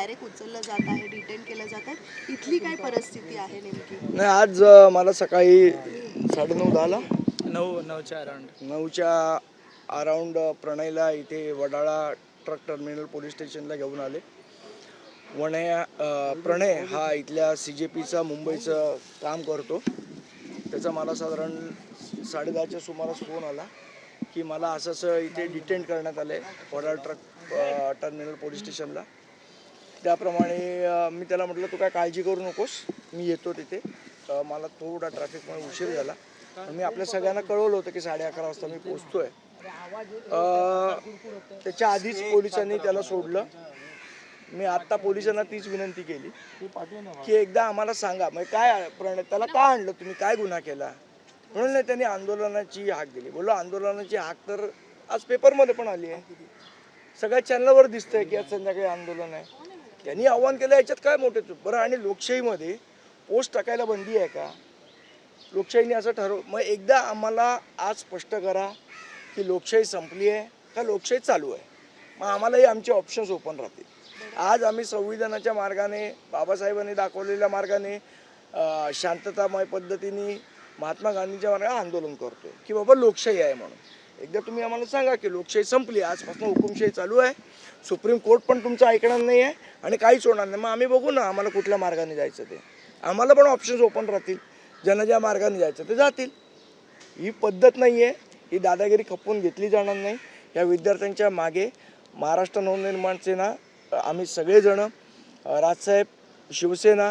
Direct उचललं जात आहे, डिटेन केलं जात आहे. इथली काय परिस्थिती आहे नेमकी? नाही, आज मला सकाळी 9:30 9च्या अराउंड 9च्या अराउंड प्रणयला इथे वडाळा ट्रक टर्मिनल पोलीस स्टेशनला घेऊन आले. प्रणय हा इथल्या CJPचा मुंबईचं काम करतो. त्याचा मला साधारण 10:30च्या सुमारास फोन आला की मला असं इथे डिटेन करण्यात आलं आहे वडाळा ट्रक टर्मिनल पोलीस स्टेशनला. त्याप्रमाणे मी त्याला म्हटलं तू काय काळजी करू नकोस, मी येतो तिथे. मला थोडा ट्रॅफिकमुळे उशीर झाला. मी आपल्या सगळ्यांना कळवलं होतं की 11:30 वाजता मी पोचतोय. त्याच्या आधीच पोलिसांनी त्याला सोडलं. मी आत्ता पोलिसांना तीच विनंती केली की एकदा आम्हाला सांगा, म्हणजे काय प्रणय त्याला का आणलं, तुम्ही काय गुन्हा केला. म्हणून नाही त्यांनी आंदोलनाची हाक दिली. बोललो आंदोलनाची हाक तर आज पेपरमध्ये पण आली आहे, सगळ्या चॅनलवर दिसतंय की आज संध्याकाळी आंदोलन आहे. त्यांनी आव्हान केलं, याच्यात काय मोठे चूक. बरं, आणि लोकशाहीमध्ये पोस्ट टाकायला बंदी आहे का? लोकशाहीने असं मग एकदा आम्हाला आज स्पष्ट करा की लोकशाही संपली आहे का लोकशाही चालू आहे. मग आम्हालाही आमचे ऑप्शन्स ओपन राहतील. आज आम्ही संविधानाच्या मार्गाने, बाबासाहेबांनी दाखवलेल्या मार्गाने, शांततामय पद्धतीने, महात्मा गांधीच्या मार्गाने आंदोलन करतोय की बाबा लोकशाही आहे म्हणून. एकदा तुम्ही आम्हाला सांगा की लोकशाही संपली, आजपासून हुकुमशाही चालू आहे. सुप्रीम कोर्ट पण तुमचं ऐकणार नाही आहे आणि काहीच होणार नाही. मग आम्ही बघू ना आम्हाला कुठल्या मार्गाने जायचं ते. आम्हाला पण ऑप्शन्स ओपन राहतील. ज्यांना ज्या मार्गाने जायचं ते जातील. ही पद्धत नाही आहे, ही दादागिरी खपवून घेतली जाणार नाही. या विद्यार्थ्यांच्या मागे महाराष्ट्र नवनिर्माण सेना, आम्ही सगळेजण, राजसाहेब, शिवसेना,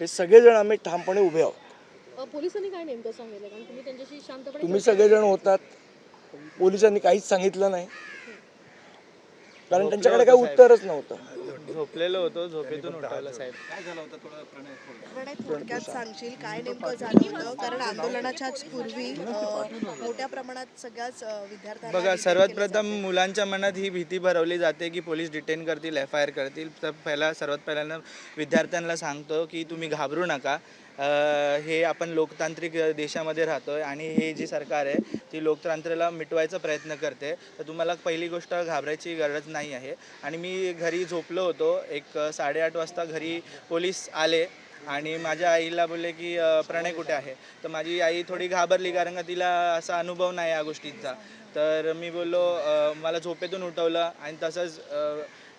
हे सगळेजण आम्ही ठामपणे उभे आहोत. पोलिसांनी काय नेमकं सांगितलं, कारण तुम्ही त्यांच्याशी शांतपणे तुम्ही सगळेजण होतात, पोलिसांनी काहीच सांगितलं नाही कारण त्यांच्याकडे काही उत्तरच नव्हतं. झोपलेलो होतो, झोपेतून उठवलं साहेब. प्रणय, थोडक्यात सांगशील काय नेमकं झालं होतं? कारण आंदोलनाच्याच पूर्वी मोठ्या प्रमाणात सगळ्याच विद्यार्थ्यांना बघा, detain सर्वात केलं प्रथम मुलांच्या मनात ही भीती भरवली जाते की पोलीस डिटेन करतील, FIR करतील. तर सर्वात पहिल्यांदा विद्यार्थ्यांना सांगतो की तुम्ही घाबरू नका. हे आपण लोकतांत्रिक देशामध्ये राहतो आहे आणि हे जी सरकार आहे ती लोकतंत्राला मिटवायचा प्रयत्न करते. तर तुम्हाला पहिली गोष्ट घाबरायची गरज नाही आहे. आणि मी घरी झोपलो होतो. 8:30 वाजता घरी पोलीस आले आणि माझ्या आईला बोलले की प्रणय कुठे आहे. तर माझी आई थोडी घाबरली, कारण का तिला असा अनुभव नाही या गोष्टींचा. तर मी बोललो, मला झोपेतून उठवलं आणि तसंच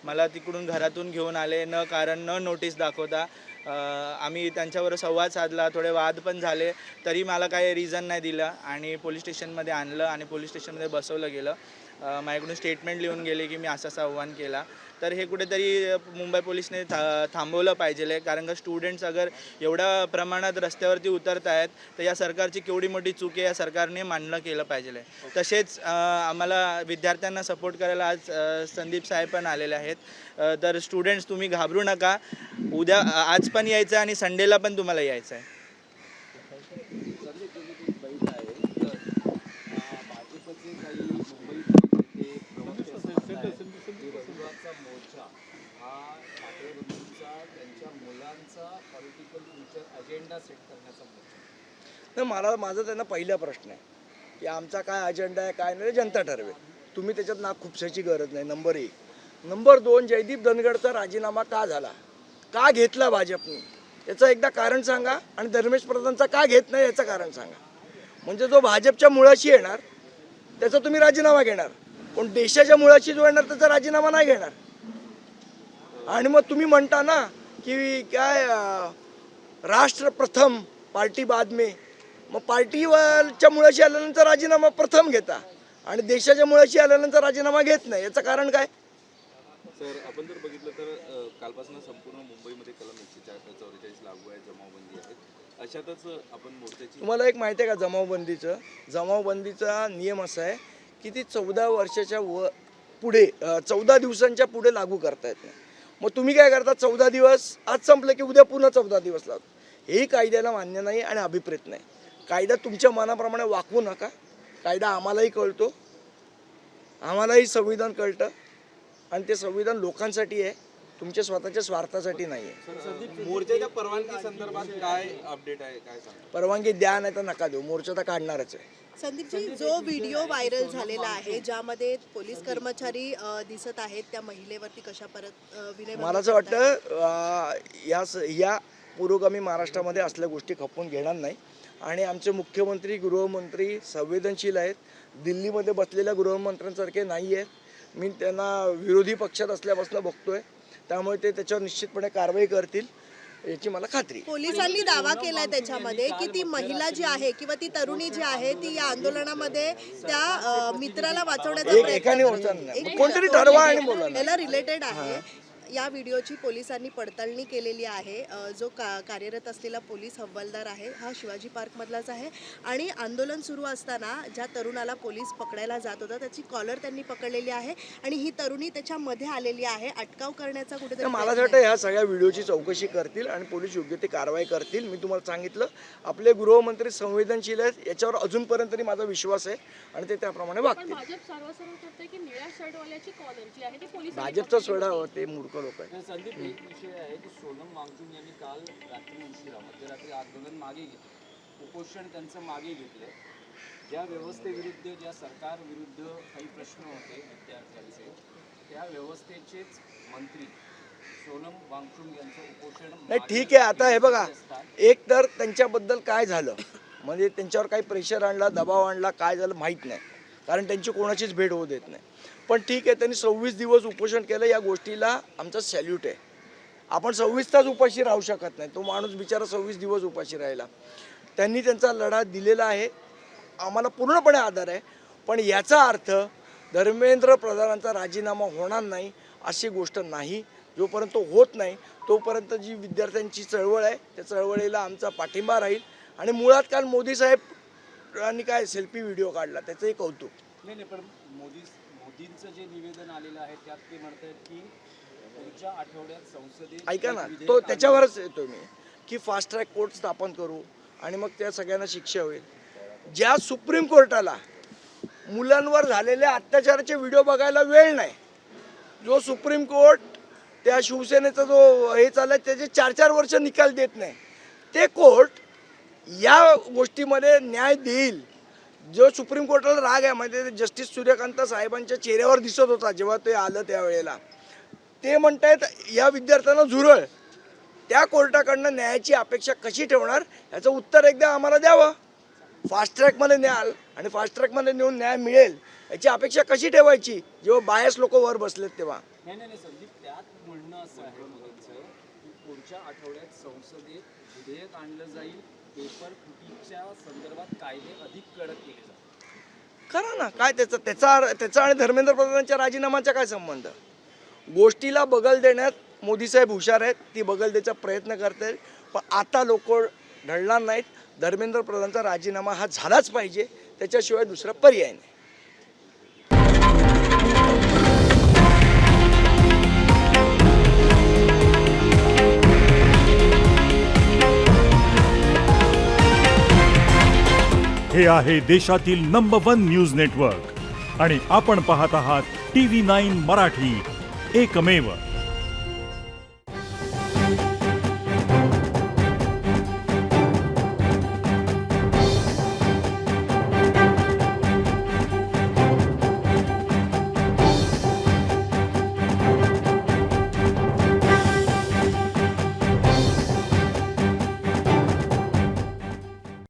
मला तिकडून घरातून घेऊन आले, न कारण न नोटीस दाखवता. आम्ही त्यांच्यावर संवाद साधला, थोडे वाद पण झाले, तरी मला काही रिझन नाही दिलं आणि पोलीस स्टेशनमध्ये आणलं आणि पोलीस स्टेशनमध्ये बसवलं गेलं. माझ्याकडून स्टेटमेंट लिहून गेले की मी असं आव्हान केला. तर हे कुठेतरी मुंबई पोलिसने थांबवलं पाहिजे, कारण का स्टुडंट्स अगर एवढ्या प्रमाणात रस्त्यावरती उतरत आहेत तर या सरकारची केवढी मोठी चूक आहे या सरकारने मान्य केलं पाहिजे. तसेच आम्हाला विद्यार्थ्यांना सपोर्ट करायला आज संदीप साहेब पण आलेले आहेत. तर स्टुडंट्स तुम्ही घाबरू नका. आज पण यायचं आहे आणि संडेला पण तुम्हाला यायचं आहे. तर माझा त्यांना पहिला प्रश्न आहे की आमचा काय अजेंडा आहे काय नाही जनता ठरवेल. तुम्ही त्याच्यात नाक खुपसायची गरज नाही. नंबर 1. नंबर 2, जयदीप धनगडचा राजीनामा का झाला, का घेतला भाजपने, याचं एकदा कारण सांगा. आणि धर्मेश प्रधानचा का घेत नाही याचं कारण सांगा. म्हणजे जो भाजपच्या मुळाशी येणार त्याचा तुम्ही राजीनामा घेणार, पण देशाच्या मुळाशी जो येणार त्याचा राजीनामा नाही घेणार. आणि मग तुम्ही म्हणता ना की काय राष्ट्र प्रथम पार्टी बाद में. मग पार्टीवरच्या मुळाशी आल्यानंतर राजीनामा प्रथम घेता आणि देशाच्या मुळाशी आल्यानंतर राजीनामा घेत नाही, याचं कारण काय? सर, आपण जर बघितलं तर कालपासून संपूर्ण मुंबईमध्ये कलम 144 लागू आहे, जमावबंदी आहे. अशातच आपण मोर्चाची, तुम्हाला एक माहिती आहे का जमावबंदीचा नियम असा आहे की ती 14 वर्षाच्या पुढे 14 दिवसांच्या पुढे लागू करता येत नाही. मग तुम्ही काय करता, 14 दिवस आज संपलं की उद्या पुन्हा 14 दिवस लागतो. हेही कायद्याला मान्य नाही आणि अभिप्रेत नाही. कायदा तुमच्या मनाप्रमाणे वाकवू नका. कायदा आम्हालाही कळतो, आम्हालाही संविधान कळतं आणि ते संविधान लोकांसाठी आहे. तुमच्या स्वतःच्या स्वार्थासाठी नाही आहे. मोर्चाच्या परवानगी संदर्भात काय अपडेट आहे, काय सांगा? परवानगी द्या नाही तर नका देऊ, मोर्चा तर काढणारच आहे. संदीपजी, जो व्हिडिओ व्हायरल झालेला आहे ज्यामध्ये पोलीस कर्मचारी दिसत आहेत, त्या महिलेवरती कशा परत विनय मला असं वाटतं या पुरोगामी महाराष्ट्रामध्ये असल्या गोष्टी खपून घेणार नाही. आणि आमचे मुख्यमंत्री गृहमंत्री संवेदनशील आहेत, दिल्लीमध्ये बसलेल्या गृहमंत्र्यांसारखे नाही आहेत. मी त्यांना विरोधी पक्षात असल्यापासून बघतोय, त्यामुळे ते त्याच्यावर निश्चितपणे कारवाई करतील याची मला खात्री आहे. पोलिसांनी दावा केलाय त्याच्यामध्ये की ती महिला जी आहे किंवा ती तरुणी जी आहे ती या आंदोलनामध्ये त्या मित्राला वाचवण्याचा एकाने प्रयत्न होता करते. नाही. एक कोणतरी मिनिट, ठरवा आणि बोला ना. याला रिलेटेड आहे. या व्हिडिओची पोलिसांनी पडताळणी केलेली आहे. जो कार्यरत असलेला पोलीस हवालदार आहे हा शिवाजी पार्कमधलाच आहे आणि आंदोलन सुरू असताना ज्या तरुणाला पोलीस पकडायला जात होता त्याची कॉलर त्यांनी पकडलेली आहे आणि ही तरुणी त्याच्यामध्ये आलेली आहे. अटकाव करण्याचा कुठेतरी मला असं वाटतं ह्या सगळ्या व्हिडिओची चौकशी करतील आणि पोलीस योग्य ते कारवाई करतील. मी तुम्हाला सांगितलं आपले गृहमंत्री संवेदनशील आहेत, याच्यावर अजूनपर्यंत तरी माझा विश्वास आहे आणि ते त्याप्रमाणे पण वागतील. भाजप सर्वसाधारण करते की निळ्या शर्टवाल्याची कॉलर जी आहे ती पोलीस भाजपचा सोडा ते मूर्ख लोक आहेत. संदीप, एक विषय आहे की सोनम वांगचुक यांनी काल रात्री उशिरा मध्यरात्री आंदोलन मागे घेतलं, उपोषण त्यांचं मागे घेतलं. ज्या व्यवस्थेविरुद्ध, ज्या सरकारविरुद्ध काही प्रश्न होते विद्यार्थ्यांचे, त्या व्यवस्थेचेच मंत्री सोनम वांगचुक यांचं उपोषण नाही ठीक आहे. आता हे बघा, एक तर त्यांच्याबद्दल काय झालं म्हणजे त्यांच्यावर काही प्रेशर आणला, दबाव आणला, काय झालं माहीत नाही, कारण त्यांची कोणाचीच भेट होऊ देत नाही. पण ठीक आहे, त्यांनी 26 दिवस उपोषण केलं, या गोष्टीला आमचा सॅल्यूट आहे. आपण 26 तास उपाशी राहू शकत नाही. तो माणूस बिचारा 26 दिवस उपाशी राहिला. त्यांनी त्यांचा लढा दिलेला आहे, आम्हाला पूर्णपणे आदर आहे. पण याचा अर्थ धर्मेंद्र प्रधानांचा राजीनामा होणार नाही अशी गोष्ट नाही. जोपर्यंत तो होत नाही तोपर्यंत जी विद्यार्थ्यांची चळवळ आहे त्या चळवळीला आमचा पाठिंबा राहील. आणि मुळात काल मोदी साहेबांनी काय सेल्फी व्हिडिओ काढला त्याचंही कौतुक. नाही, पण मोदींचं जे निवेदन आलेलं आहे त्यात ते म्हणतात की पुढच्या आठवड्यात संसदेत ऐका ना, तो त्याच्यावरच येतो मी की फास्ट ट्रॅक कोर्ट स्थापन करू आणि मग त्या सगळ्यांना शिक्षा होईल. ज्या सुप्रीम कोर्टाला मुलांवर झालेल्या अत्याचाराचे व्हिडिओ बघायला वेळ नाही, जो सुप्रीम कोर्ट त्या शिवसेनेचा जो हे चाललाय त्याचे 4-4 वर्ष निकाल देत नाही, ते कोर्ट या गोष्टीमध्ये न्याय देईल. जो सुप्रीम कोर्टाला राग आहे म्हणजे जस्टिस सूर्यकांत साहेबांच्या चेहऱ्यावर दिसत होता जेव्हा ते आलं त्यावेळेला. ते म्हणतायत या विद्यार्थ्यांना झुरळ. त्या कोर्टाकडनं न्यायाची अपेक्षा कशी ठेवणार याचं उत्तर एकदा आम्हाला द्यावं. फास्ट ट्रॅकमध्ये न्याल आणि फास्ट ट्रॅकमध्ये नेऊन न्याय मिळेल याची अपेक्षा कशी ठेवायची जेव्हा बायस लोक वर बसलेत तेव्हा. नाही संदीप, त्यात म्हणणं असं आहे मोदींचं की पुढच्या आठवड्यात संसदेत विधेयक आणलं जाईल, पेपर फुटीच्या संदर्भात कायदे अधिक कडक केले जातील. करा ना, काय त्याचा आणि धर्मेंद्र प्रधानांच्या राजीनामाचा काय संबंध. गोष्टीला बगल देण्यात मोदी साहेब हुशार आहेत, ती बगल द्यायचा प्रयत्न करतात. पण आता लोक ढळणार नाहीत. धर्मेंद्र प्रधानचा राजीनामा हा झालाच पाहिजे, त्याच्याशिवाय दुसरा पर्याय नाही. हे आहे देशातील नंबर 1 न्यूज नेटवर्क आणि आपण पाहत आहात TV9 मराठी, एकमेव.